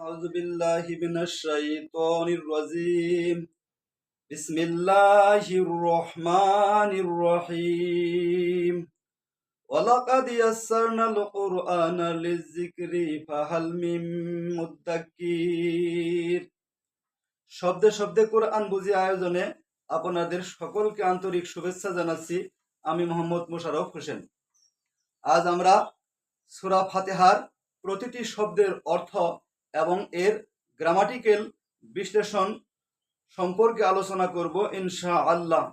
أعوذ بالله من الشيطان الرجيم بسم الله الرحمن الرحيم ولقد يسرنا القرآن للذكر فهل من مدكر শব্দে শব্দে কোরআন বুঝি আয়োজনে আপনাদের সকলকে আন্তরিক শুভেচ্ছা জানাচ্ছি। আমি মোহাম্মদ মোশাররফ হোসেন। আজ আমরা সূরা ফাতিহার প্রতিটি শব্দের অর্থ এবং এর গ্রামাটিক্যাল বিশ্লেষণ সম্পর্কে আলোচনা করব ইনশাআল্লাহ।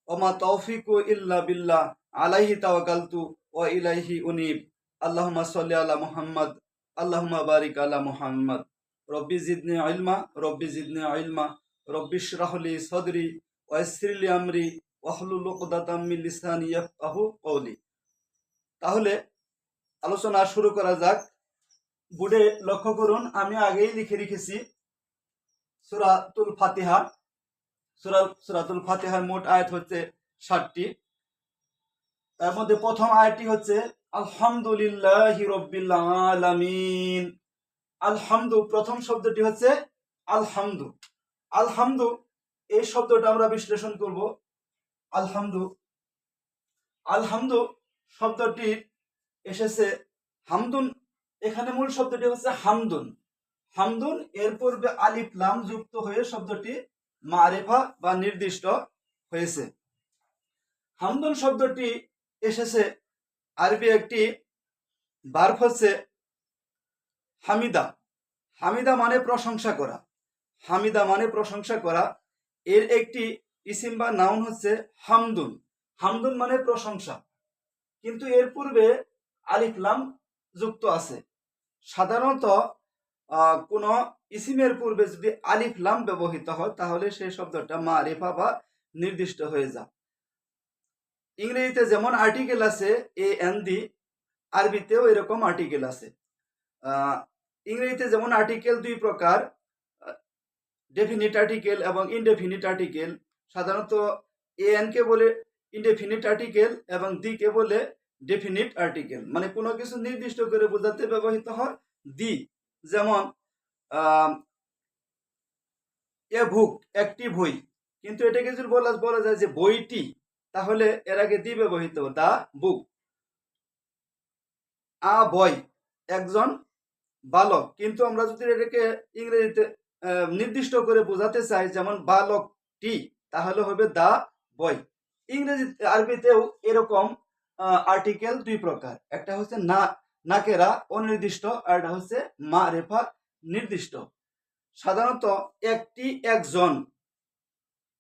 ওমা তৌফিকু ইল্লা বিল্লাহ আলাইহি তাওয়াক্কালতু ওয়া ইলাইহি উনীব। আল্লাহুম্মা সাল্লি আলা মুহাম্মদ আল্লাহুম্মা বারিক আলা মুহাম্মদ। রব্বি জিদনি ইলমা রব্বি জিদনি ইলমা রব্বি ইশরাহ লি সাদরি ওয়া ইয়াসসির লি আমরি ওয়াহলুল উকদাতাম মিন লিসানি ইয়াফকাহু কওলি। তাহলে আলোচনা শুরু করা যাক। বোর্ডে লক্ষ্য করুন, আমি আগেই লিখে রেখেছি সূরাতুল ফাতিহা। সূরাতুল ফাতিহার মোট আয়াত হচ্ছে 60টি। তার মধ্যে প্রথম আয়াতটি হচ্ছে আলহামদুলিল্লাহি রাব্বিল আলামিন। আলহামদু, প্রথম শব্দটি হচ্ছে আলহামদু। আলহামদু এই শব্দটা আমরা বিশ্লেষণ করব। আলহামদু আলহামদু শব্দটি এসেছে হামদুন। এখানে মূল শব্দটি হচ্ছে হামদুন। হামদুন এর পূর্বে আলিফ লাম যুক্ত হয়ে শব্দটি মারিফা বা নির্দিষ্ট হয়েছে। হামদুন শব্দটি এসেছে আরবি একটি ভার্ব হচ্ছে হামিদা। হামিদা মানে প্রশংসা করা। হামিদা মানে প্রশংসা করা। এর একটি ইসিম বা নাউন হচ্ছে হামদুন। হামদুন মানে প্রশংসা, কিন্তু এর পূর্বে আলিফ লাম যুক্ত আছে। সাধারণত কোন ইসিমের পূর্বে যদি আলিফ লাম ব্যবহৃত হয় তাহলে সেই শব্দটা মারিফা বা নির্দিষ্ট হয়ে যায়। ইংরেজিতে যেমন আর্টিকেল আছে এ এন ডি, আরবিতেও এরকম আর্টিকেল আছে। ইংরেজিতে যেমন আর্টিকেল দুই প্রকার, ডেফিনিট আর্টিকেল এবং ইনডেফিনিট আর্টিকেল। সাধারণত এ এন কে বলে ইনডেফিনিট আর্টিকেল এবং দি কে বলে ডেফিনিট আর্টিকেল, মানে কোনো কিছু নির্দিষ্ট করে বোঝাতে ব্যবহৃত হয় দি। যেমন এ বুক, একটি বই, কিন্তু এটাকে যদি বলা যায় যে বইটি, তাহলে এর আগে দি ব্যবহৃত দা বুক। আ বয়, একজন বালক, কিন্তু আমরা যদি এটাকে ইংরেজিতে নির্দিষ্ট করে বোঝাতে চাই যেমন বালকটি, তাহলে হবে দা বয়। ইংরেজি আরবিতেও এরকম আর্টিকেল দুই প্রকার, একটা হচ্ছে নাকেরা অনির্দিষ্ট, আর একটা হচ্ছে মারিফা নির্দিষ্ট। সাধারণত একটি একজন,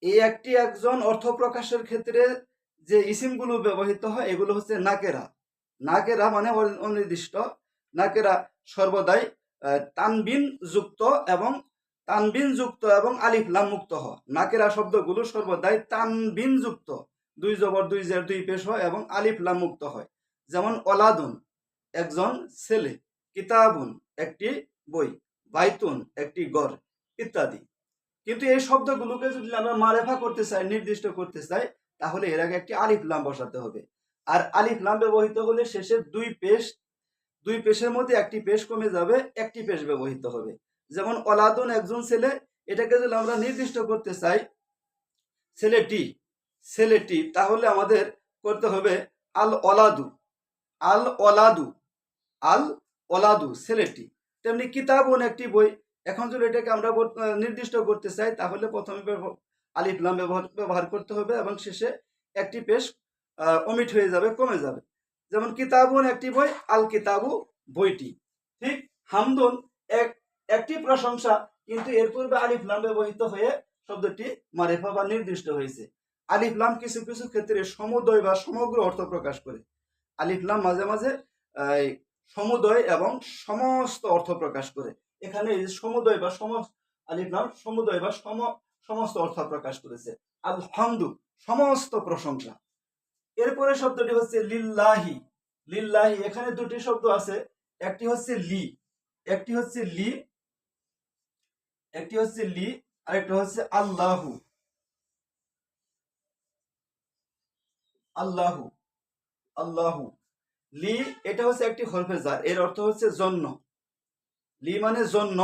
এই একটি একজন অর্থ প্রকাশের ক্ষেত্রে যে ইসিমগুলো ব্যবহৃত হয় এগুলো হচ্ছে নাকেরা। নাকেরা মানে অনির্দিষ্ট। নাকেরা সর্বদাই তানবিন যুক্ত এবং আলিফ লাম মুক্ত হয়। নাকেরা শব্দগুলো সর্বদাই তানবিন যুক্ত, দুই জবর দুই জের দুই পেশ হয় এবং আলিফ লাম মুক্ত হয়। যেমন অলাদুন, একজন ছেলে, কিতাবুন, একটি বই, বাইতুন, একটি ঘর, ইত্যাদি। কিন্তু এই শব্দগুলোকে যদি আমরা মারেফা করতে চাই, নির্দিষ্ট করতে চাই, তাহলে এর আগে একটি আলিফ লাম বসাতে হবে। আর আলিফ লাম ব্যবহৃত হলে শেষের দুই পেশের মধ্যে একটি পেশ কমে যাবে, একটি পেশ ব্যবহৃত হবে। যেমন অলাদুন, একজন ছেলে, এটাকে যদি আমরা নির্দিষ্ট করতে চাই ছেলেটি, তাহলে আমাদের করতে হবে আল অলাদু, আল অলাদু, আল অলাদু, ছেলেটি। তেমনি কিতাবুন, একটি বই। এখন যদি এটাকে আমরা নির্দিষ্ট করতে চাই তাহলে প্রথমে আলিফ লাম ব্যবহার করতে হবে এবং শেষে একটি পেশ অমিট হয়ে যাবে, কমে যাবে। যেমন কিতাবুন, একটি বই, আল কিতাবু, বইটি। ঠিক হামদুন একটি প্রশংসা, কিন্তু এর পূর্বে আলিফ লাম ব্যবহৃত হয়ে শব্দটি মারিফা বা নির্দিষ্ট হয়েছে। আলিফ লাম কিছু কিছু ক্ষেত্রে সমুদয় বা সমগ্র অর্থ প্রকাশ করে। আলিফ লাম মাঝে মাঝে সমুদয় এবং সমস্ত অর্থ প্রকাশ করে। এখানে সমুদয় বা আলিফ লাম সমুদয় বা সমস্ত অর্থ প্রকাশ করেছে। আলহামদু, সমস্ত প্রশংসা। এরপরে শব্দটি হচ্ছে লিল্লাহি। লিল্লাহি, এখানে দুটি শব্দ আছে, একটি হচ্ছে লি, একটি হচ্ছে আরেকটি হচ্ছে আল্লাহু। আল্লাহু, আল্লাহু। লি, এটা হচ্ছে একটি হরফে জার, এর অর্থ হচ্ছে জন্য। লি মানে জন্য,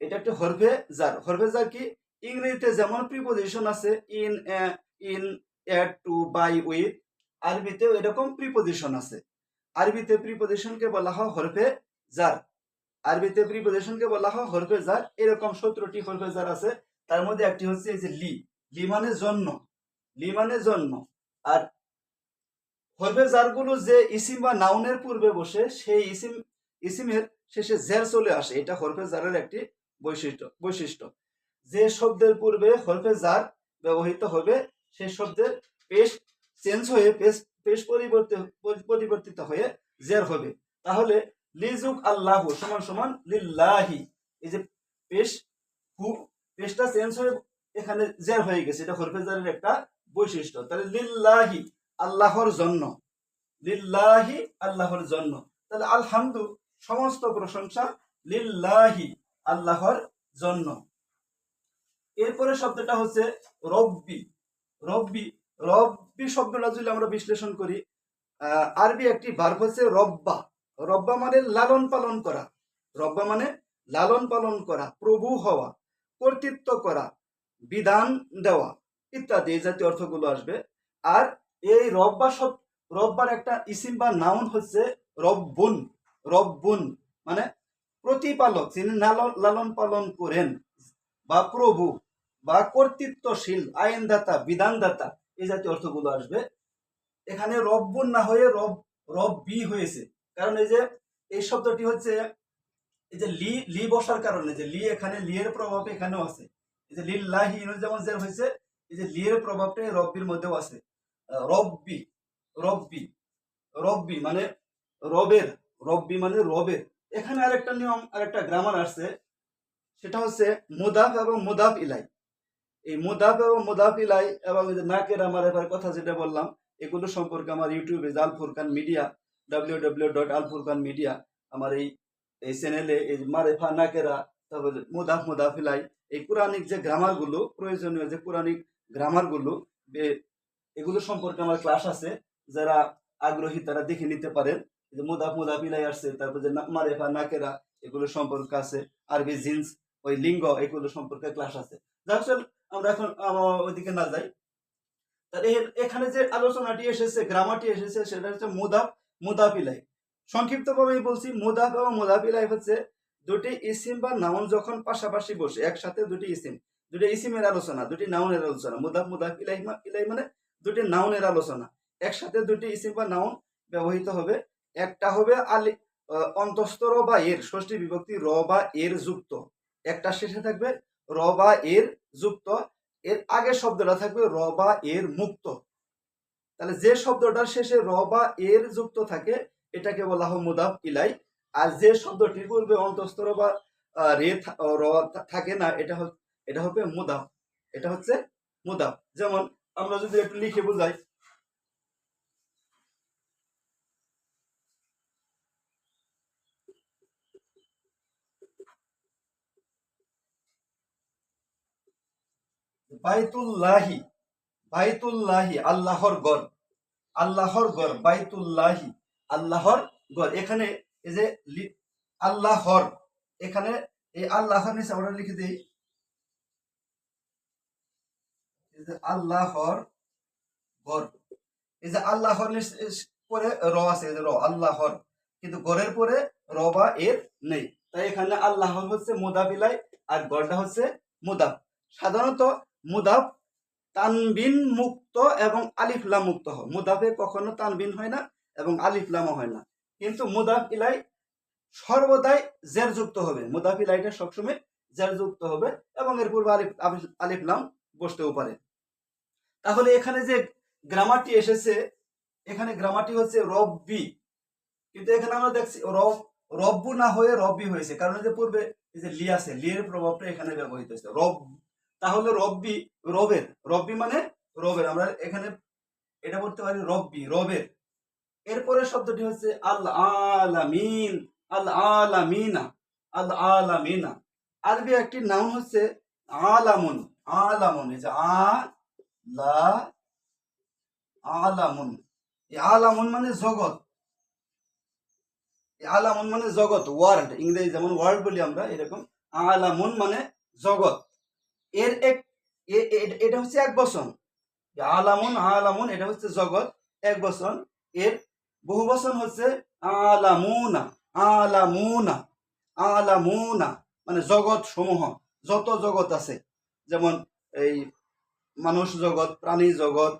এটা একটা হরফে জার। হরফে জার কি? ইংরেজিতে যেমন প্রিপোজিশন আছে in, in, at, to, by, with, আরবিতেও এরকম প্রিপোজিশন আছে। আরবিতে প্রিপোজিশনকে বলা হয় হরফে জার। আরবিতে প্রিপোজিশনকে বলা হয় হরফে জার। এরকম 17টি হরফে জার আছে। তার মধ্যে একটি হচ্ছে এই যে লি। লি মানে জন্য, লি মানে জন্য। আর হরফে জারগুলো যে ইসিম বা নাউনের পূর্বে বসে সেই ইসিমের শেষে জের চলে আসে, এটা হরফে জারের একটি বৈশিষ্ট্য। যে শব্দের পূর্বে হরফে জার ব্যবহৃত হবে সেই শব্দের পেশ চেঞ্জ হয়ে পেশ পরিবর্তিত হয়ে জের হবে। তাহলে লিজুক আল্লাহু সমান সমান লিল্লাহি। এই যে পেশ পেশটা চেঞ্জ হয়ে এখানে জের হয়ে গেছে, এটা হরফে জারের একটা বৈশিষ্ট্য। তাহলে লিল্লাহি আল্লাহর জন্য, লিল্লাহি আল্লাহর জন্য। তাহলে আলহামদু সমস্ত প্রশংসা লিল্লাহি আল্লাহর জন্য। এরপরে শব্দটা হচ্ছে রব্বি। রব্বি, রব্বি শব্দটা যদি আমরা বিশ্লেষণ করি, আরবি একটি ভার্ব হচ্ছে রব্বা। রব্বা মানে লালন পালন করা। রব্বা মানে লালন পালন করা, প্রভু হওয়া, কর্তৃত্ব করা, বিধান দেওয়া ইত্যাদি এই জাতীয় অর্থগুলো আসবে। আর এই রব্বার একটা ইসিম বা নাউন হচ্ছে রব্বুন। রব্বুন মানে প্রতিপালক, যিনি লালন পালন করেন, বা প্রভু, বা কর্তৃত্বশীল, আইনদাতা, বিধানদাতা এই জাতীয় অর্থগুলো আসবে। এখানে রব্বুন না হয়ে রব্বি হয়েছে, কারণ এই যে এই শব্দটি হচ্ছে এই যে লি লি বসার কারণে, যে লি এখানে লি এর প্রভাব এখানেও আছে। এই যে লিল্লাহি যেমন জের হয়েছে, এই যে লি এর প্রভাবটা রব্বির মধ্যেও আছে। রব্বি, রব্বি, রব্বি মানে রবের, রব্বি মানে রবের। এখানে আরেকটা নিয়ম, আরেকটা গ্রামার আসছে, সেটা হচ্ছে মুদাফ এবং মুদাফ ইলাই। এই মুদাফ এবং মুদাফ ইলাই এবং নাকেরা মারেফার কথা যেটা বললাম, এগুলো সম্পর্কে আমার ইউটিউবে আল ফুরকান মিডিয়া, www.alfurqanmedia আমার এই চ্যানেলে এই মারেফা, নাকেরা, তারপরে মুদাফ, মুদাফ ইলাই, এই কোরআনিক যে গ্রামারগুলো, প্রয়োজনীয় যে কোরআনিক গ্রামারগুলো, এগুলো সম্পর্কে আমার ক্লাস আছে। যারা আগ্রহী তারা দেখে নিতে পারেন। যে মুদাফ, মুদাফ ইলাই আসছে, তারপর যে মারেফা, নাকেরা এগুলো সম্পর্কে আছে। আরবি জিন্স, ওই লিঙ্গ, এগুলো সম্পর্কে ক্লাস আছে। যার ফলে আমরা এখন ওইদিকে না যাই। এখানে যে আলোচনাটি এসেছে, গ্রামারটি এসেছে, সেটা হচ্ছে মুদাফ, মুদাফ ইলাই। সংক্ষিপ্তভাবে বলছি, মুদাফ এবং মুদাফ ইলাই হচ্ছে দুটি ইসিম বা নাউন যখন পাশাপাশি বসে একসাথে, দুটি ইসিমের আলোচনা, দুটি নাউনের আলোচনা। মুদাফ, মুদাফ ইলাই ইলাই মানে দুটি নাউনের আলোচনা। একসাথে দুটি ইসিম বা নাউন ব্যবহৃত হবে। একটা হবে অন্তস্থ র বা এর, ষষ্ঠী বিভক্তি র বা এর যুক্ত। একটা শেষে থাকবে র বা এর যুক্ত, এর আগের শব্দটা থাকবে র বা এর মুক্ত। তাহলে যে শব্দটার শেষে র বা এর যুক্ত থাকে এটাকে বলা হয় মুদাফ ইলাই। আর যে শব্দটির পূর্বে অন্তস্থ র বা র থাকে না, এটা হবে মুদাফ। এটা হচ্ছে মুদাফ। যেমন আমরা যদি একটু লিখে বোঝাই, বাইতুল্লাহি, বাইতুল্লাহি আল্লাহর গড়, আল্লাহর গড়, বাইতুল্লাহি আল্লাহর গড়। এখানে এই যে আল্লাহর, এখানে এই আল্লাহর নিচে আমরা লিখে দিই আল্লাহর গড়। এই যে আল্লাহর পরে র আছে, এই যে র, আল্লাহর, কিন্তু গড়ের পরে র বা এর নেই। তাই এখানে আল্লাহর হচ্ছে মুদাফ ইলাই আর গড়টা হচ্ছে মুদাফ। সাধারণত মুদাফ তানবিন মুক্ত এবং আলিফ লাম মুক্ত হয়। মুদাফে কখনো তানবিন হয় না এবং আলিফ লামও হয় না। কিন্তু মুদাফ ইলাই সর্বদাই জের যুক্ত হবে। মুদাফ ইলাইটা সবসময় জের যুক্ত হবে এবং এর পূর্বে আলিফ লাম বসতেও পারে। তাহলে এখানে যে গ্রামারটি এসেছে, এখানে গ্রামারটি হচ্ছে রব্বি, কিন্তু এখানে আমরা দেখছি রব্বু না হয়ে রব্বি হয়েছে, কারণ যে পূর্বে এই যে লি আছে, লি এর প্রভাবটা এখানে ব্যবহৃত হয়েছে রব। তাহলে রব্বি, রবের, রব্বি মানে রবের, আমরা এখানে এটা বলতে পারি রব্বি, রবের। এরপরে শব্দটি হচ্ছে আল আলামিন, আল আলামিনা, আল আলামিনা। আরবি একটি নাউন হচ্ছে আলামুন, আলামুন, এই যে আলামুন, এই আলামুন মানে জগৎ, আলামুন মানে জগৎ, ওয়ার্ল্ড। ইংরেজি যেমন ওয়ার্ল্ড বলি আমরা, এরকম আলামুন মানে জগৎ। এর এক এটা হচ্ছে এক বচন। আলামুন আলামুন এটা হচ্ছে জগৎ, এক বচন। এর বহু বচন হচ্ছে আলামুনা আলামুনা আলামুনা, মানে জগৎ সমূহ, যত জগৎ আছে, যেমন এই মানুষ জগৎ, প্রাণী জগৎ,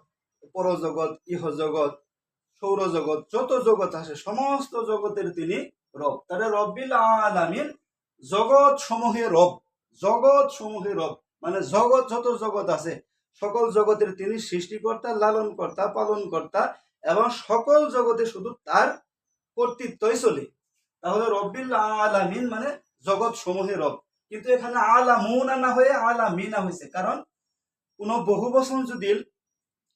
পরজগৎ, ইহজগৎ, সৌরজগৎ, যত জগৎ আছে সমস্ত জগতের তিনি রব। তাহলে রব্বিল আলামিন জগৎ সমূহে রব, জগৎ সমূহে রব, মানে জগৎ যত জগৎ আছে সকল জগতের তিনি সৃষ্টিকর্তা, লালনকর্তা, পালনকর্তা, এবং সকল জগতে শুধু তার কর্তৃত্বই চলে। তাহলে রব্বিল আলামিন মানে জগৎ সমূহে রব। কিন্তু এখানে আলামুনা না হয়ে আলামিনা হয়েছে, কারণ কোন বহু বচন যদি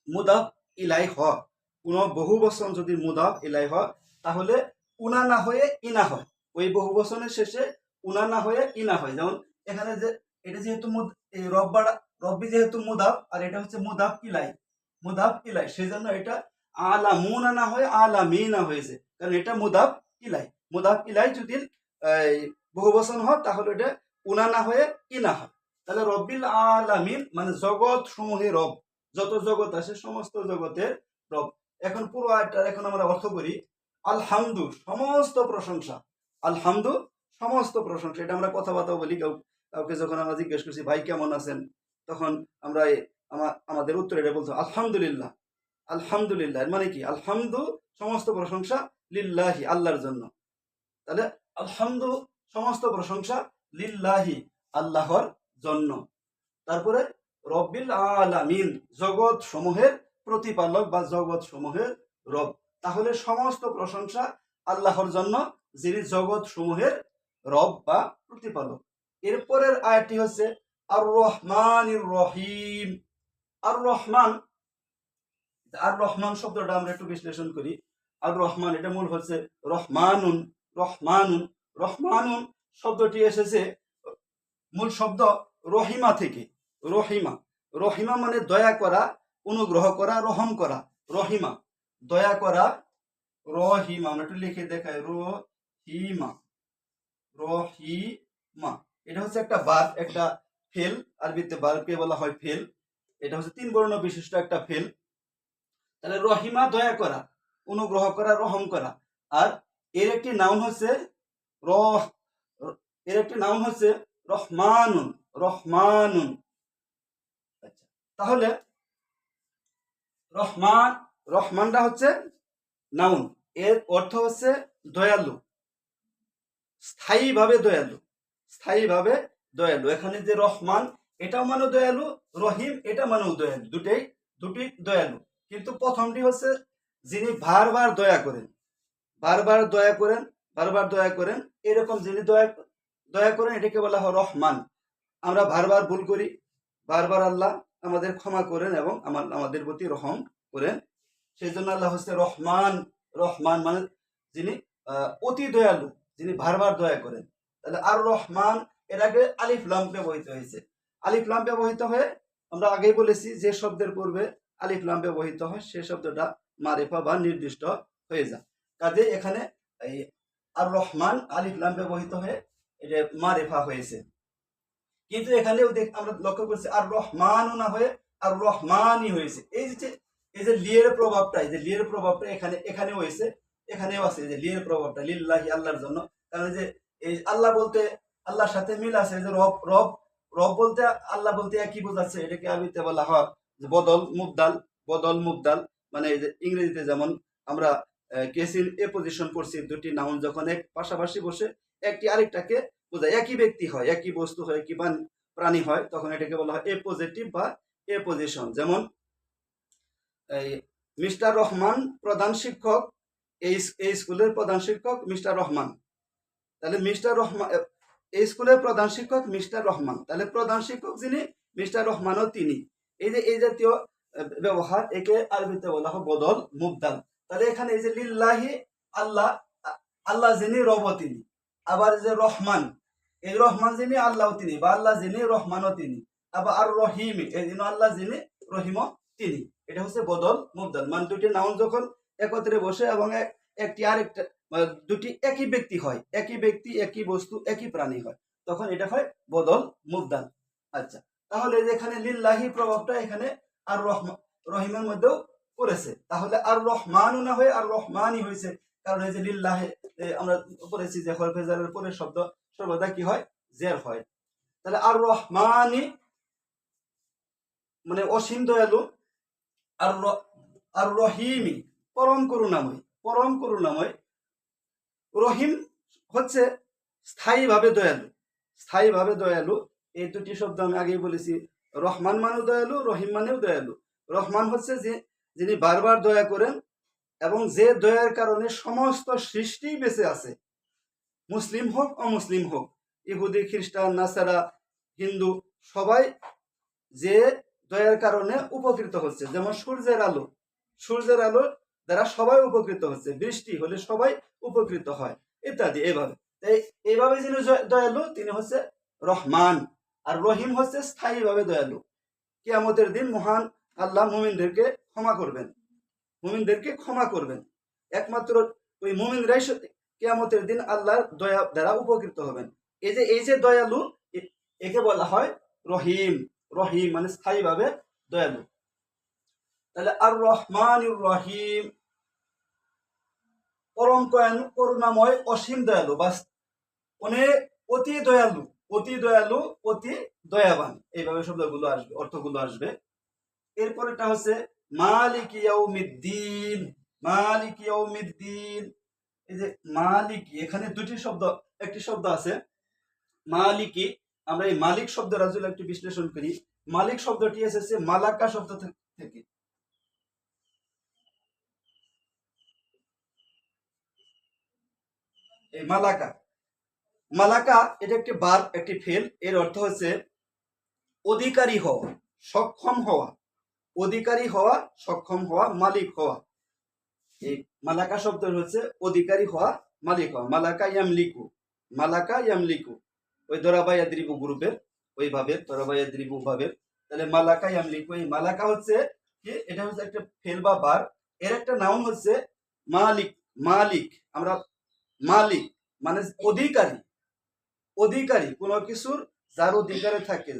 মুদাফ ইলাই হয়, কোন বহু বচন যদি মুদাফ ইলাই হয়, তাহলে উনা না হয়ে ইনা হয়। ওই বহু বচনের শেষে উনা না হয়ে ইনা হয়। যেমন এখানে যে এটা যেহেতু রব্বি যেহেতু মুদাফ, আর এটা হচ্ছে মুদাফ ইলাই, মুদাফ ইলাই, সেই জন্য এটা আলামুনা না হয়ে আলামিনা হয়েছে, কারণ এটা মুদাফ ইলাই। মুদাফ ইলাই যদি বহু বচন হয় তাহলে এটা উনা না হয়ে ইনা হয়। তাহলে রব্বিল আলামিন মানে জগৎ সমূহে রব, যত জগৎ আছে সমস্ত জগতের রব। এখন পুরো আয়াতটার এখন আমরা অর্থ করি। আলহামদু সমস্ত প্রশংসা, আলহামদু সমস্ত প্রশংসা। এটা আমরা কথাবার্তা বলি, কাউকে যখন আমরা জিজ্ঞেস করছি ভাই কেমন আছেন, তখন আমরা আমাদের উত্তরে এটা বলছো আলহামদুলিল্লাহ। আলহামদুলিল্লাহ মানে কি? আলহামদু সমস্ত প্রশংসা, লিল্লাহি আল্লাহর জন্য। তাহলে আলহামদু সমস্ত প্রশংসা, লিল্লাহি আল্লাহর জন্য। তারপরে রব্বিল আলামিন জগৎ সমূহের প্রতিপালক বা জগৎ সমূহের রব। তাহলে সমস্ত প্রশংসা আল্লাহর জন্য, যিনি জগৎ সমূহের রব বা প্রতিপালক। এরপরের আয়াতটি হচ্ছে আর রহমানির রহিম। আর রহমান, আর রহমান শব্দটা আমরা একটু বিশ্লেষণ করি। আর রহমান এটা মূল হচ্ছে রহমানুন, রহমানুন, রহমানুন শব্দটি এসেছে মূল শব্দ রহিমা থেকে। রহিমা, রহিমা মানে দয়া করা, অনুগ্রহ করা, রহম করা। রহিমা দয়া করা, রহিমা আমরা একটু লিখে দেখাই, রহিমা, রহিমা এটা হচ্ছে একটা বার্ব, একটা ফেল। আরবিতে বার্বকে বলা হয় ফেল। এটা হচ্ছে 3 বর্ণ বিশিষ্ট একটা ফেল। তাহলে রহিমা দয়া করা, অনুগ্রহ করা, রহম করা। আর এর একটি নাউন হচ্ছে এর একটি নাউন হচ্ছে রহমানুন, রহমানুন। আচ্ছা, তাহলে রহমান, রহমানটা হচ্ছে নাউন, এর অর্থ হচ্ছে দয়ালু, স্থায়ীভাবে দয়ালু, স্থায়ীভাবে দয়ালু। এখানে যে রহমান এটাও মানে দয়ালু, রহিম এটা মানেও দয়ালু, দুটি দয়ালু। কিন্তু প্রথমটি হচ্ছে যিনি বারবার দয়া করেন, বারবার দয়া করেন, বারবার দয়া করেন, এরকম যিনি দয়া করেন এটাকে বলা হয় রহমান। আমরা বারবার ভুল করি, বারবার আল্লাহ আমাদের ক্ষমা করেন এবং আমাদের প্রতি রহম করেন। সেই জন্য আল্লাহ হচ্ছে রহমান। রহমান মানে যিনি অতি দয়ালু, যিনি বারবার দয়া করেন। তাহলে আর রহমান এর আগে আলিফ লাম ব্যবহৃত হয়েছে। আলিফ লাম ব্যবহৃত হয়ে আমরা আগেই বলেছি যে শব্দের পূর্বে আলিফ লাম ব্যবহৃত হয় সে শব্দটা মারিফা বা নির্দিষ্ট হয়ে যায়। কাজে এখানে এই আর রহমান আলিফ লাম ব্যবহৃত হয়ে এটা মারিফা হয়েছে। কিন্তু এখানেও আমরা লক্ষ্য করছি আর রহমানও না হয়ে আর রহমানই হয়েছে। এই যে লিয়ের প্রভাবটা, এই যে লিয়ের প্রভাবটা এখানেও হয়েছে, এখানেও আছে যে লিয়ের প্রভাবটা, লিল্লাহি আল্লাহর জন্য। কারণ যে এই আল্লাহ বলতে আল্লাহর সাথে মিল আছে, যে রব, রব, রব বলতে আল্লাহ বলতে একই বোঝাচ্ছে। এটাকে আরবিতে বলা হয় যে বদল মুবদাল, বদল মুবদাল। মানে এই যে ইংরেজিতে যেমন আমরা কেসিন এ পজিশন করছি, দুটি নাউন যখন এক পাশাপাশি বসে একটি আরেকটাকে বোঝায়, একই ব্যক্তি হয়, একই বস্তু হয়, একই প্রাণী হয়, তখন এটাকে বলা হয় এ পজিটিভ বা এ পজিশন। যেমন এই মিস্টার রহমান প্রধান শিক্ষক, এই স্কুলের প্রধান শিক্ষক মিস্টার রহমান। তাহলে মিস্টার রহমান, এই স্কুলের প্রধান শিক্ষক মিস্টার রহমান, তাহলে প্রধান শিক্ষক যিনি মিস্টার রহমানও তিনি। এই জাতীয় ব্যবহার, একে আরবিতে বলা হয় বদল মুবদাল। তাহলে এখানে এই যে লিল্লাহি আল্লাহ, আল্লাহ যিনি রব তিনি, আবার যে রহমান, এই রহমান যিনি আল্লাহ তিনি, বা আল্লাহ যিনি রহমানও তিনি। আবার আর রহিম, এই জন্য আল্লাহ যিনি রহিম তিনি। এটা হচ্ছে বদল মুবদাল। মানে দুটি নাউন যখন একত্রে বসে এবং একটি আরেকটা দুটি একই ব্যক্তি হয়, একই ব্যক্তি, একই বস্তু, একই প্রাণী হয়, তখন এটা হয় বদল মুবদাল। আচ্ছা, তাহলে যেখানে লিল্লাহি প্রভাবটা এখানে আর রহিমের মধ্যেও পড়েছে, তাহলে আর রহমানও না হয়ে আর রহমানই হয়েছে। কারণ এই যে লিল্লাহে আমরা পড়েছি যে হরফে জারের পরের শব্দ সর্বদা কি হয়, জের হয়। তাহলে আর রহমানি মানে অসীম দয়ালু, আর আর রহিমি পরম করুণাময়, পরম করুণাময়। রহিম হচ্ছে স্থায়ীভাবে দয়ালু, স্থায়ীভাবে দয়ালু। এই দুটি শব্দ আমি আগেই বলেছি, রহমান মানেও দয়ালু, রহিম মানেও দয়ালু। রহমান হচ্ছে যে যিনি বারবার দয়া করেন এবং যে দয়ার কারণে সমস্ত সৃষ্টি বেঁচে আছে, মুসলিম হোক অমুসলিম হোক, ইহুদি খ্রিস্টান নাসারা হিন্দু, সবাই যে দয়ার কারণে উপকৃত হচ্ছে। যেমন সূর্যের আলো, সূর্যের আলো দ্বারা সবাই উপকৃত হচ্ছে, বৃষ্টি হলে সবাই উপকৃত হয় ইত্যাদি। এইভাবে এইভাবে যিনি দয়ালু তিনি হচ্ছে রহমান। আর রহিম হচ্ছে স্থায়ীভাবে দয়ালু। কিয়ামতের দিন মহান আল্লাহ মুমিনদেরকে ক্ষমা করবেন, মুমিনদেরকে ক্ষমা করবেন। একমাত্র ওই মুমিনরাই কিয়ামতের দিন আল্লাহর দয়া দ্বারা উপকৃত হবেন। এই যে দয়ালু, একে বলা হয় রহিম। রহিম মানে স্থায়ীভাবে দয়ালু। তাহলে আর রহমানুর রহিম পরম করুণাময় অসীম দয়ালু, বাস অনেক অতি দয়ালু, অতি দয়ালু, অতি দয়াবান, এইভাবে শব্দগুলো আসবে, অর্থগুলো আসবে। এরপরেটা হচ্ছে মালিক ইয়াউমিদ্দিন। মালিক ইয়াউমিদ্দিন, এই যে মালিকি, এখানে দুটি শব্দ, একটি শব্দ আছে মালিকি। আমরা এই মালিক শব্দের আসলে একটু বিশ্লেষণ করি। মালিক শব্দটি এসেছে মালাকা শব্দ থেকে। এই মালাকা, মালাকা এটা একটি ভার্ব, একটি ফেল। এর অর্থ হচ্ছে অধিকারী হওয়া, সক্ষম হওয়া, অধিকারী হওয়া, সক্ষম হওয়া, মালিক হওয়া। এই মালাকা শব্দ হচ্ছে অধিকারী হওয়া, মালিক হওয়া। মালাকা ইয়ামলিকু, মালাকা ইয়ামলিকু, ওই দরাবা ইয়াদরিবু গ্রুপের ওই ভাবের, দরাবা ইয়াদরিবু ভাবের। তাহলে মালাকা ইয়ামলিকু, এই মালাকা হচ্ছে কি, এটা হচ্ছে একটা ফেল বা ভার্ব। এর একটা নাউন হচ্ছে মালিক। মালিক, আমরা মালিক মানে অধিকারী, অধিকারী কোনো কিছুর যার অধিকারে থাকে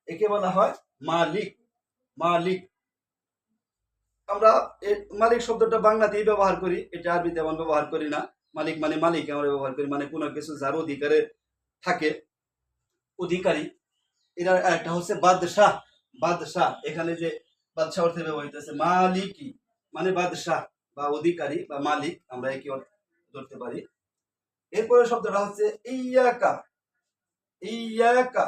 একে বলা হয় মালিক। মালিক, আমরা মালিক শব্দটা বাংলাতেই ব্যবহার করি, এটা আরবিতে তেমন ব্যবহার করি না। মালিক মানে মালিক আমরা ব্যবহার করি, মানে কোনো কিছু যার অধিকারে থাকে, অধিকারী। এর একটা হচ্ছে বাদশাহ। বাদশাহ, এখানে যে বাদশাহ অর্থে ব্যবহৃত আছে, মালিকি মানে বাদশাহ বা অধিকারী বা মালিক, আমরা একই অর্থ ধরতে পারি। এরপরে শব্দটা হচ্ছে ইয়াকা। ইয়াকা,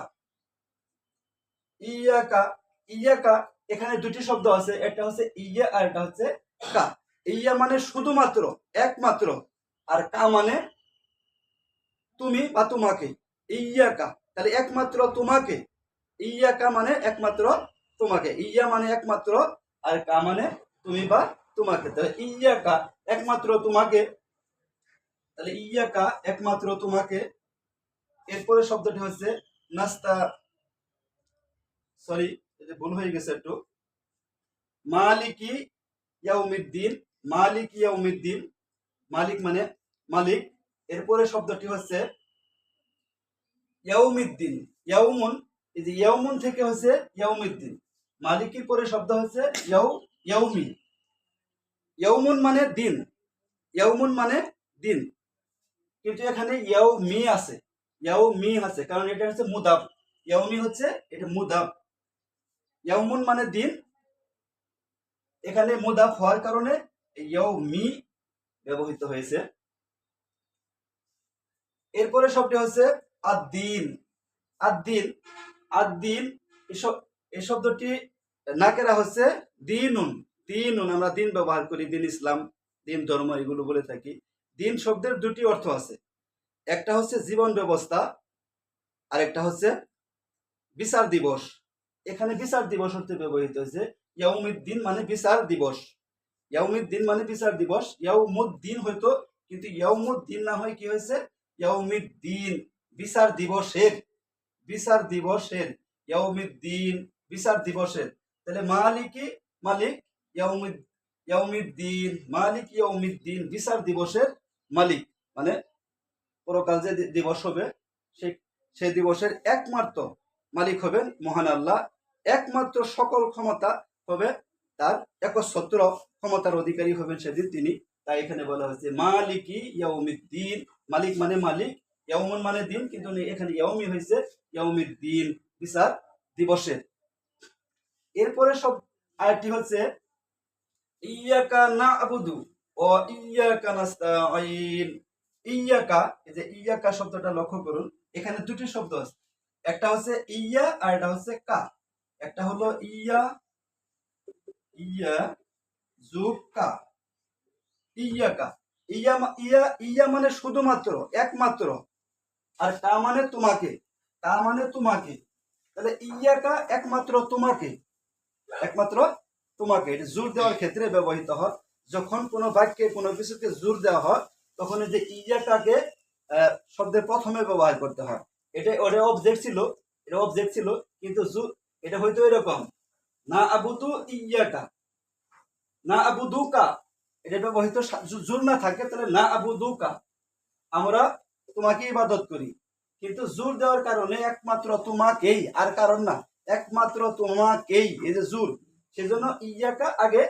ইয়াকা, ইয়াকা, এখানে দুটি শব্দ আছে, একটা হচ্ছে ইয়া আর একটা হচ্ছে কা। ইয়া মানে শুধুমাত্র, একমাত্র, আর কা মানে তুমি বা তোমাকে। ইয়াকা, তাহলে একমাত্র তোমাকে। ইয়াকা মানে একমাত্র তোমাকে, ইয়া মানে একমাত্র, আর কা মানে তুমি বা তোমাকে। তাহলে ইয়াকা একমাত্র তোমাকে, তাহলে ইয়াকা একমাত্র তোমাকে। এরপরে শব্দটি হচ্ছে নাস্তা, সরি এটা ভুল হয়ে গেছে একটু, মালিকি ইয়াউমিদ্দিন। মালিক ইয়াউমিদ্দিন, মালিক মানে মালিক। এরপরে শব্দটি হচ্ছে ইয়াউমিদ্দিন। ইয়াউমুন, এই যে ইয়াউমুন থেকে হচ্ছে ইয়াউমিদ্দিন। মালিকের পরে শব্দ হচ্ছে ইয়াউমি। ইয়াউমুন মানে দিন, ইয়াউমুন মানে দিন, কিন্তু এখানে ইয়াউমি আছে, ইয়াউমি আছে, কারণ এটা হচ্ছে মুদাফ। ইয়াউমি হচ্ছে এটা মুদাফ, ইয়াউমুন মানে দিন, এখানে মুদাফ হওয়ার কারণে ইয়াউমি ব্যবহৃত হয়েছে। এরপরে শব্দটি হচ্ছে আদ-দিন। আদ-দিন, আদ-দিন, এই শব্দটি নাকেরা হচ্ছে দিনুন। দিনুন, আমরা দিন ব্যবহার করি, দিন ইসলাম, দিন ধর্ম এগুলো বলে থাকি। দিন শব্দের দুটি অর্থ আছে, একটা হচ্ছে জীবন ব্যবস্থা, আর একটা হচ্ছে বিচার দিবস। এখানে বিচার দিবস অর্থে ব্যবহৃত হয়েছে। ইয়াউমিদ্দিন মানে বিচার দিবস, ইয়াউমিদ্দিন মানে বিচার দিবস। ইয়াউমুদ্দিন হয়তো, কিন্তু ইয়াউমুদ্দিন না হয় কি হয়েছে ইয়াউমিদ্দিন, বিচার দিবসের, বিচার দিবসের, ইয়াউমিদ্দিন বিচার দিবসের। তাহলে মালিকি মালিক, ইয়াউমিদ্দিন, মালিক ইয়াউমিদ্দিন বিচার দিবসের মালিক, মানে পরকাল যে দিবস হবে সেই দিবসের একমাত্র মালিক হবেন মহান আল্লাহ, একমাত্র সকল ক্ষমতা হবে তার, একচ্ছত্র ক্ষমতার অধিকারী হবেন সেদিন তিনি। তাই এখানে বলা হয়েছে মালিকি ইয়াউমিদ্দিন। মালিক মানে মালিক, ইয়াউমুন মানে দিন, কিন্তু এখানে ইয়াউমি হয়েছে ইয়াউমিদ্দিন, বিচার দিবসের। এরপরে সব আয়াতটি হচ্ছে ইয়াকা না'বুদু ও ইয়াকা নাস্তাঈন। ইয়াকা, এই যে ইয়াকা শব্দটা লক্ষ্য করুন, এখানে দুটি শব্দ আছে, একটা হচ্ছে ইয়া আর এটা হচ্ছে কা। একটা হলো ইয়া, ইয়া যোগ কা, ইয়াকা। ইয়া ইয়া ইয়া মানে শুধুমাত্র, একমাত্র, আর কা মানে তোমাকে, কা মানে তোমাকে। তাহলে ইয়াকা একমাত্র তোমাকে, একমাত্র তোমাকে, এটা জোর দেওয়ার ক্ষেত্রে ব্যবহৃত হয়। যখন কোনো বাক্যে কোনো কিছুকে জোর দেওয়া হয় তখন এই যে ইয়াটাকে শব্দের প্রথমে ব্যবহার করতে হয়। এটা ওটা অবজেক্ট ছিল, এটা অবজেক্ট ছিল, কিন্তু এটা হয়তো এরকম না আবুদু ইয়াকা, না আবুদুকা, এটা ব্যবহৃত জোর না থাকে তাহলে না আবুদুকা, আমরা তোমাকে ইবাদত করি। কিন্তু জোর দেওয়ার কারণে একমাত্র তোমাকেই, আর কারণ না, একমাত্র তোমাকেই, এই যে জোর, সেজন্য ইয়াকা আগে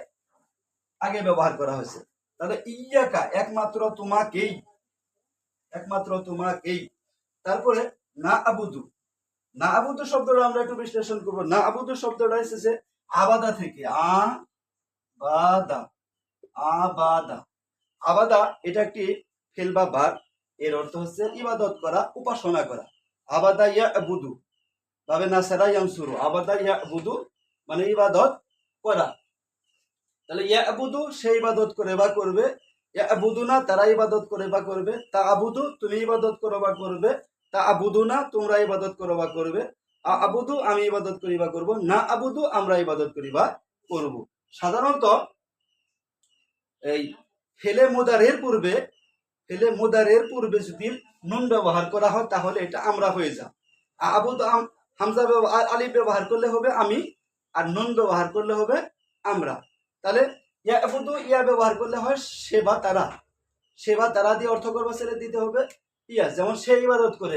আগে ব্যবহার করা হয়েছে। তাহলে ইয়াকা একমাত্র তোমাকেই, একমাত্র তোমাকেই। তারপরে না আবুদু, না আবুদু শব্দটা আমরা একটু বিশ্লেষণ করবো। না আবুদু শব্দটা এসেছে আবাদা থেকে, আবাদা, আবাদা, আবাদা, এটা একটি ফেল বা ভার্ব। এর অর্থ হচ্ছে ইবাদত করা, উপাসনা করা। আবাদা ইয়া আবুদু ভাবে নাসারা ইয়ানসুরু, আবাদা ইয়া আবুদু মানে ইবাদত করা। তাহলে ইয়া আবুদু সে ইবাদত করে বা করবে, ইয়া আবুদু না তারা ইবাদত করে বা করবে, তা আবুদু তুমি ইবাদত করো বা করবে, তা আবুদু না তোমরা ইবাদত করো বা করবে, আবুদু আমি ইবাদত করি বা করব, না আবুদু আমরা ইবাদত করি বা করব। সাধারণত এই ফেলে মুদারের পূর্বে, ফেলে মুদারের পূর্বে যদি নুন ব্যবহার করা হয় তাহলে এটা আমরা হয়ে যায়। আবুদু হামজা আলিফ ব্যবহার করলে হবে আমি, আর নুন ব্যবহার করলে হবে আমরা। তাহলে ইয়া আবুদু ইয়া ব্যবহার করলে হয় সে বা তারা, সে বা তারা দিয়ে অর্থ করবা ছেড়ে দিতে হবে ইয়া, যেমন সে ইবাদত করে,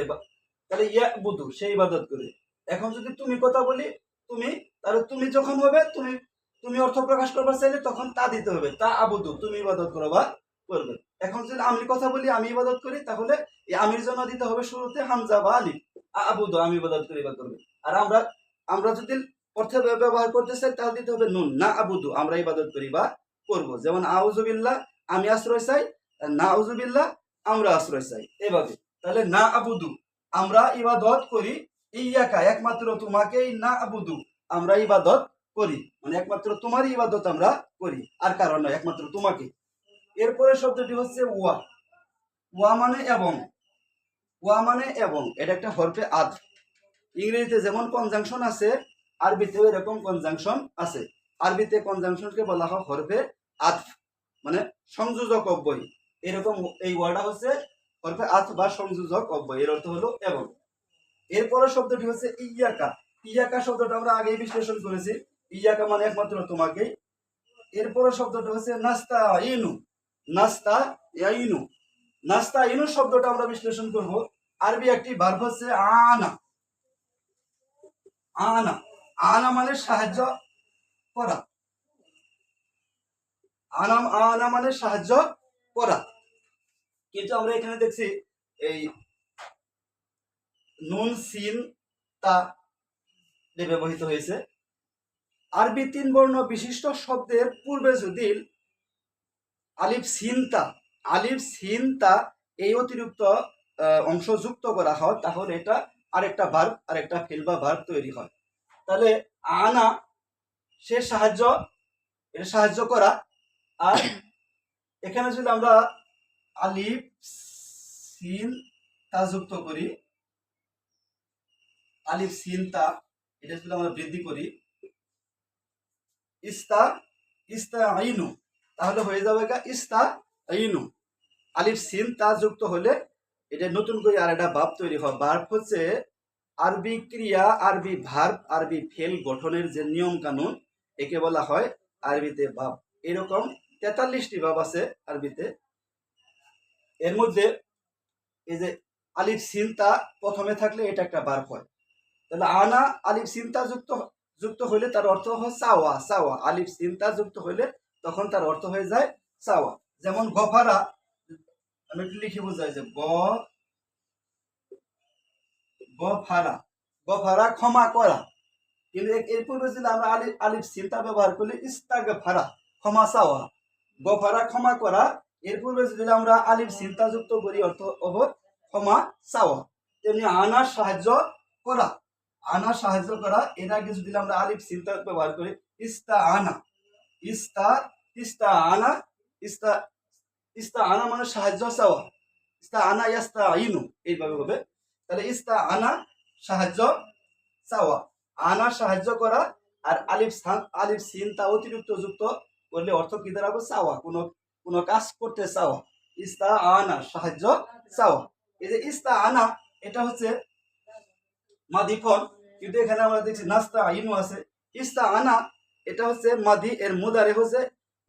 তাহলে ইয়া আবুদু সে ইবাদত করে। এখন যদি তুমি কথা বলি তুমি, তাহলে তুমি যখন হবে তুমি, তুমি অর্থ প্রকাশ করবা চাইলে তখন তা দিতে হবে, তা আবুদু তুমি ইবাদত করো বা করবে। এখন যদি আমি কথা বলি আমি ইবাদত করি, তাহলে এই আমির জন্য দিতে হবে শুরুতে হামজা বা আলিফ, আবুদু আমি ইবাদত করি বা করবে। আর আমরা, আমরা যদি অর্থে ব্যবহার করতে চাই তাহলে দিতে হবে নুন, না আবুদু আমরা ইবাদত করি বা করব। যেমন আউযুবিল্লাহ আমি আশ্রয় চাই, না আউযুবিল্লাহ আমরা আশ্রয় চাই, এভাবে। তাহলে না আবুদু আমরা ইবাদত করি, ইয়াকা একমাত্র তোমাকেই, না আবুদু আমরা ইবাদত করি, মানে একমাত্র তোমারই ইবাদত আমরা করি, আর কারণ নয়, একমাত্র তোমাকে। এরপরে শব্দটি হচ্ছে ওয়া। ওয়া মানে এবং, ওয়া মানে এবং, এটা একটা হরফে আদ। ইংরেজিতে যেমন কনজাংশন আছে আরবিতেও এরকম কনজাংশন আছে। আরবিতে কনজাংশনকে বলা হয় হরফে আদ, মানে সংযোজক অব্যয়। এরকম এই ওয়ার্ডটা হচ্ছে হরফে আদ বা সংযোজক অব্যয়, এর অর্থ হলো এবং। এরপরে শব্দটি হচ্ছে ইয়াকা। ইয়াকা শব্দটা আমরা আগেই বিশ্লেষণ করেছি, ইয়াকা মানে একমাত্র তোমাকেই। এরপরে শব্দটা হচ্ছে নাস্তা ইনু, নাস্তা ইনু, নাস্তা ইনু শব্দটা আমরা বিশ্লেষণ করব। আরবি একটি ভার্ব হচ্ছে আনা, আনা, আনা মানে সাহায্য করা, আনা, আনা মানে সাহায্য করা। কিন্তু আমরা এখানে দেখছি এই নুন সিন তা ব্যবহৃত হয়েছে। আরবি 3 বর্ণ বিশিষ্ট শব্দের পূর্বে যদি আলিফ সিনতা, আলিফ সিনতা এই অতিরিক্ত অংশ যুক্ত করা হয় তাহলে এটা আরেকটা ভার্ব, আরেকটা ফেল বা ভার্ব তৈরি হয়। তাহলে আনা সে সাহায্য, এটা সাহায্য করা। আর এখানে যদি আমরা আলিফ সিন তা যুক্ত করি, আলিফ সিন তা এটা যদি আমরা বৃদ্ধি করি ইস্তা, ইস্তা আইনু, তাহলে হয়ে যাবে ইস্তা আইনু। আলিফ সিন তা যুক্ত হলে এটা নতুন করে আর একটা ভার্ব তৈরি হয়। ভার্ব হচ্ছে আরবি ক্রিয়া, আরবি ভার্ব, আরবি ফেল গঠনের যে নিয়ম কানুন একে বলা হয় আরবিতে ভাব। এরকম 43টি ভাব আছে আরবিতে। এর মধ্যে এই যে আলিফ সিনতা প্রথমে থাকলে এটা একটা ভার্ব হয়। তাহলে আনা আলিফ সিনতা যুক্ত যুক্ত হইলে তার অর্থ হয় সাওয়া। সাওয়া আলিফ সিনতা যুক্ত হইলে তখন তার অর্থ হয়ে যায় সাওয়া। যেমন গফারা, আমি একটু লিখে বোঝাই যে গফারা, গফারা ক্ষমা করা। কিন্তু এর পূর্বে যদি আমরা আলিফ আলিফ সিনতা ব্যবহার করলে ইস্তাগফারা ক্ষমা চাওয়া। গফারা ক্ষমা করা, এর পূর্বে যদি আমরা আলিফ সিনতা যুক্ত করি অর্থ হবে ক্ষমা চাওয়া। তেমনি আনা সাহায্য করা, আনা সাহায্য করা, এর আগে যদি আমরা আলিফ সিনতা ব্যবহার করি ইস্তা আনা, ইস্তা ইস্তা আনা, ইস্তা ইস্তা আনা মানে সাহায্য চাওয়া। ইস্তা আনা ইয়াস্তা আইনু এইভাবে হবে। তাহলে ইস্তা আনা সাহায্য চাওয়া, আনা সাহায্য করা। আর আলিফ সিন তা অতিরিক্ত যুক্ত করলে অর্থ কি দাঁড়াবে চাওয়া, কোনো কাজ করতে চাওয়া। ইস্তা আনা সাহায্য চাওয়া। এই যে ইস্তা আনা এটা হচ্ছে মাদি ফল, কিন্তু এখানে আমরা দেখছি নাস্তা আইনু আছে। ইস্তা আনা এটা হচ্ছে মাদি, এর মুদারে হচ্ছে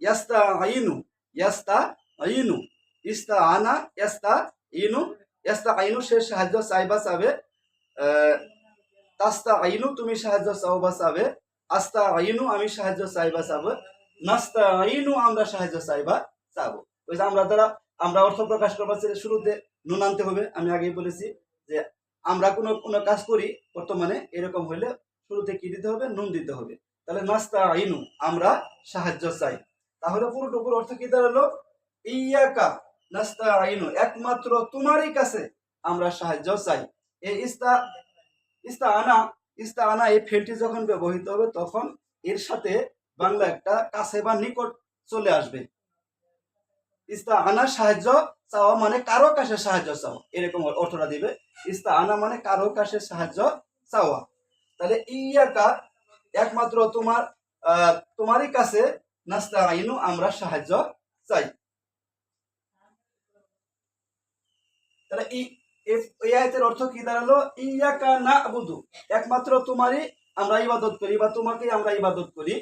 ইয়াস্তা আইনু, ইয়াস্তা আইনু। ইস্তা আনা ইয়াস্তা ইনু, ইয়াস্তা আইনু সে সাহায্য চাইবা চাবে। তাস্তা আইনু তুমি সাহায্য চাও বা চাবে। আস্তা আইনু আমি সাহায্য চাইবা চাবো। নাস্তা আইনু আমরা সাহায্য চাইবা চাবো। ওই যে আমরা অর্থ প্রকাশ করবার শুরুতে নুন আনতে হবে। আমি আগেই বলেছি যে আমরা কোনো কাজ করি বর্তমানে, এরকম হইলে শুরুতে কি দিতে হবে, নুন দিতে হবে। তাহলে নাস্তা আইনু আমরা সাহায্য চাই। তাহলে পুরোটুকুর অর্থ কি দাঁড়ালো, ইয়াকা নাস্তা আইনু একমাত্র তোমারই কাছে আমরা সাহায্য চাই। এই ইস্তা আনা এই ফেলটি যখন ব্যবহৃত হবে তখন এর সাথে বাংলা একটা কাছে বা নিকট চলে আসবে। ইস্তা আনা সাহায্য চাওয়া মানে কারো কাছে সাহায্য চাওয়া, এরকম অর্থটা দিবে। ইস্তা আনা মানে কারো কাছে সাহায্য চাওয়া। তাহলে ইয়াকা একমাত্র তোমারই কাছে নাস্তা আইনু আমরা সাহায্য চাই। তাহলে এই আয়াতের অর্থ কি দাঁড়ালো, ইয়াকা না'বুদু একমাত্র তোমারই আমরা ইবাদত করি বা তোমাকে আমরা ইবাদত করি।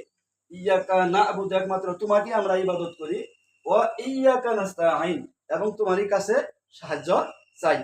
ইয়াকা না'বুদু একমাত্র তোমাকে আমরা ইবাদত করি। ওয়া ইয়াকা নাস্তাঈন এবং তোমারই কাছে সাহায্য চাই।